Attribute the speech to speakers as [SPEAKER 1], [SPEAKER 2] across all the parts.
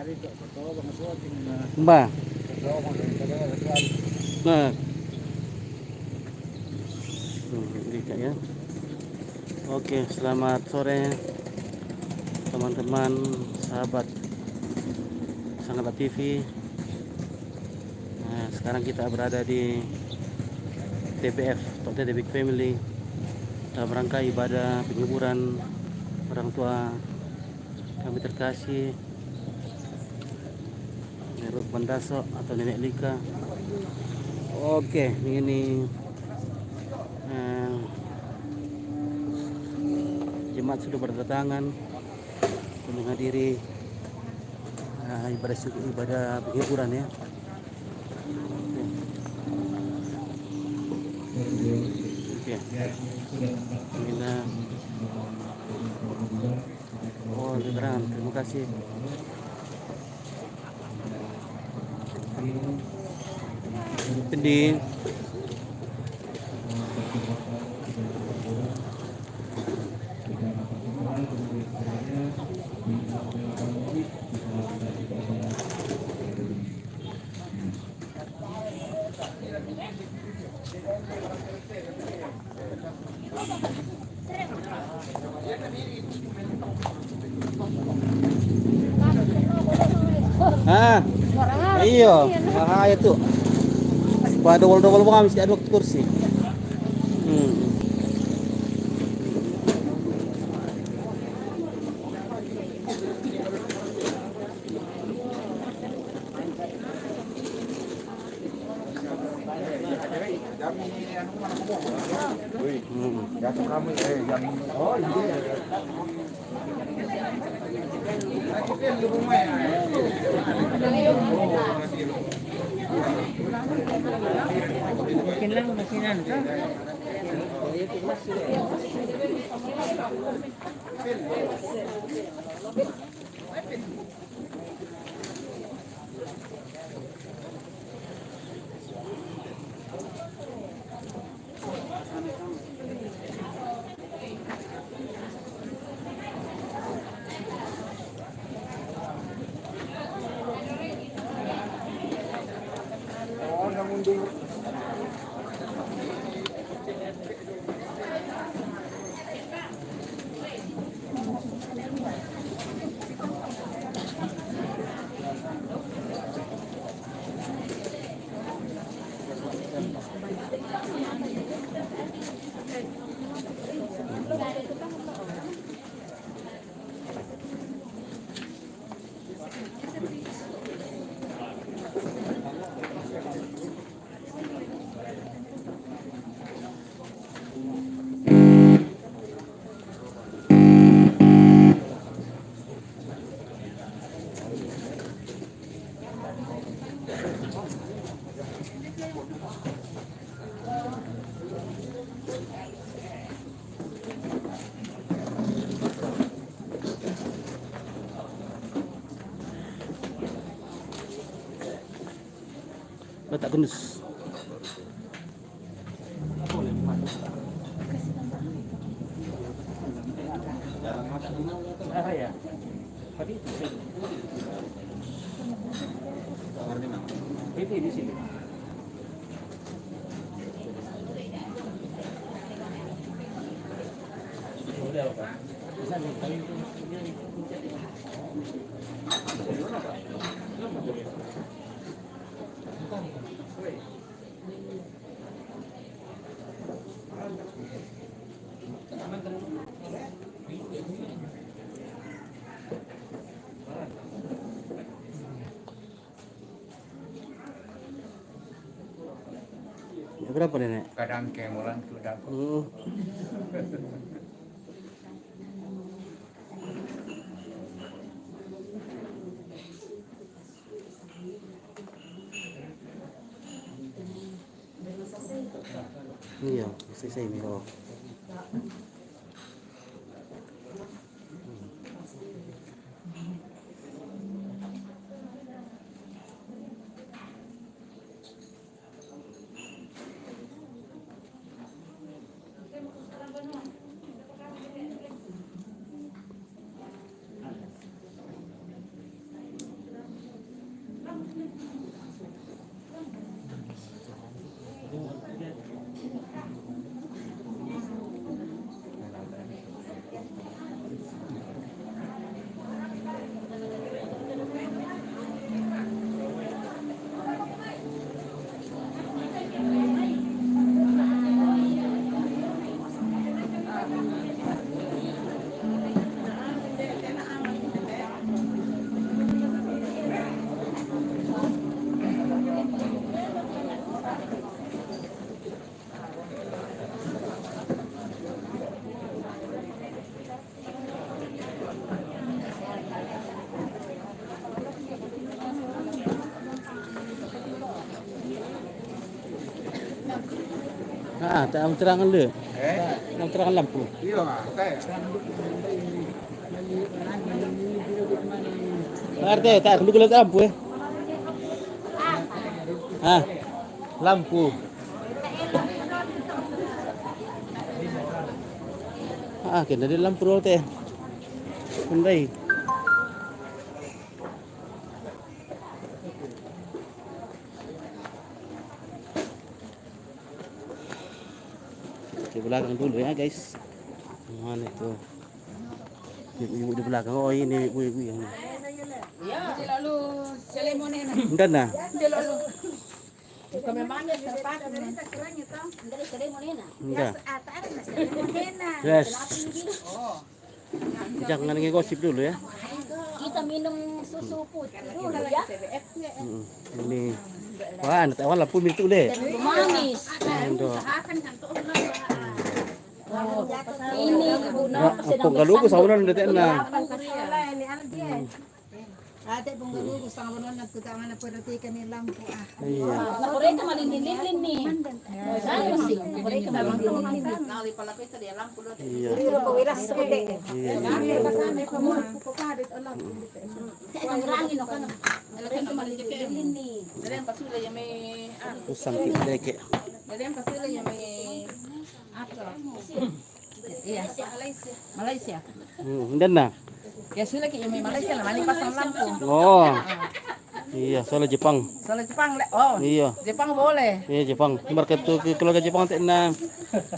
[SPEAKER 1] Mbak. Nah, ya. Oke, selamat sore teman-teman, sahabat Sangat TV. Nah, sekarang kita berada di TBF, Tote The Big Family, dalam rangka ibadah penguburan orang tua kami terkasih, Nenek Bandaso atau Nenek Lika. Oke, ini jemaat sudah berdatangan untuk menghadiri ibadah penghiburan ya. Oke. Oh, Liberan, terima kasih. Jadi iya, bahaya tuh. Pada double kami mesti ada kursi.
[SPEAKER 2] Makin lang makinan ka.
[SPEAKER 1] Letak gendus. Ya. Ini di sini. Berapa nenek?
[SPEAKER 3] Kadang kemulan sudah.
[SPEAKER 1] Iya, selesai ini. Oh. Tak terangan le. Tak terangan lampu. RT, tak perlu kulit lampu lampu. Kena ada lampu dulu teh. Pandai. Di belakang dulu ya guys. Mana itu? Ibu di belakang. Oh ini ibu-ibu yang ini.
[SPEAKER 3] Ya, lalu selemonena.
[SPEAKER 1] Enggak nah.
[SPEAKER 3] Lalu kami mana serpat
[SPEAKER 4] Dari selemonena.
[SPEAKER 1] Enggak.
[SPEAKER 4] Atar na selemonena.
[SPEAKER 1] Yes. Jangan ngegosip dulu ya.
[SPEAKER 4] Kita minum susu putih dulu ya.
[SPEAKER 1] Ini. Wah, nak tahu lampu itu le.
[SPEAKER 4] Manis.
[SPEAKER 1] Ando.
[SPEAKER 4] Ini ibu
[SPEAKER 1] Nah, apong galugo sa unan dati na.
[SPEAKER 3] ate punggalugo sa kawanan nagtutangan na perhatikan ni lampu
[SPEAKER 1] Iya.
[SPEAKER 4] Nakureka malindin-lindin ni. Ano sih? Nakureka malindin-lindin.
[SPEAKER 3] Nali pala kita dia lampu do.
[SPEAKER 1] Iya.
[SPEAKER 3] Pero pawiras sa kede.
[SPEAKER 1] Iya.
[SPEAKER 3] Kasama ko mo puparit alam.
[SPEAKER 4] Sa nangurangin o ka na. Nakureka malindin-lindin ni.
[SPEAKER 3] Dalam pasula yung may
[SPEAKER 1] Usang leke.
[SPEAKER 3] dalam pasula yung may apa? Iya, Malaysia.
[SPEAKER 1] Dan na.
[SPEAKER 3] Ya sudah kayak yung may Malaysia naman yung pasang lampu.
[SPEAKER 1] Oh. Iya, soalnya Jepang.
[SPEAKER 3] Soalnya Jepang oh.
[SPEAKER 1] Iya.
[SPEAKER 3] Jepang boleh.
[SPEAKER 1] Iya, Jepang. Market tu keluarga Jepang tak na.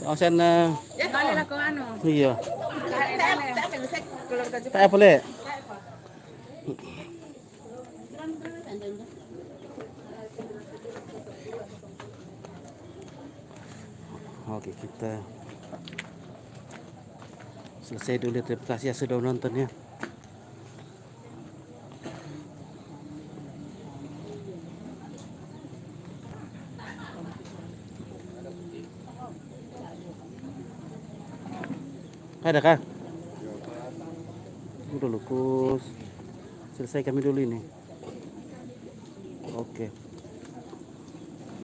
[SPEAKER 1] Asan na.
[SPEAKER 3] Ya kali lah kau anu.
[SPEAKER 1] Iya.
[SPEAKER 3] Tak bisa keluarga Jepang.
[SPEAKER 1] Tak apa le. Oke, kita selesai dulu. Terima kasih ya sudah nonton ya. Ada kah? Udah lukus. Selesai kami dulu ini. Oke.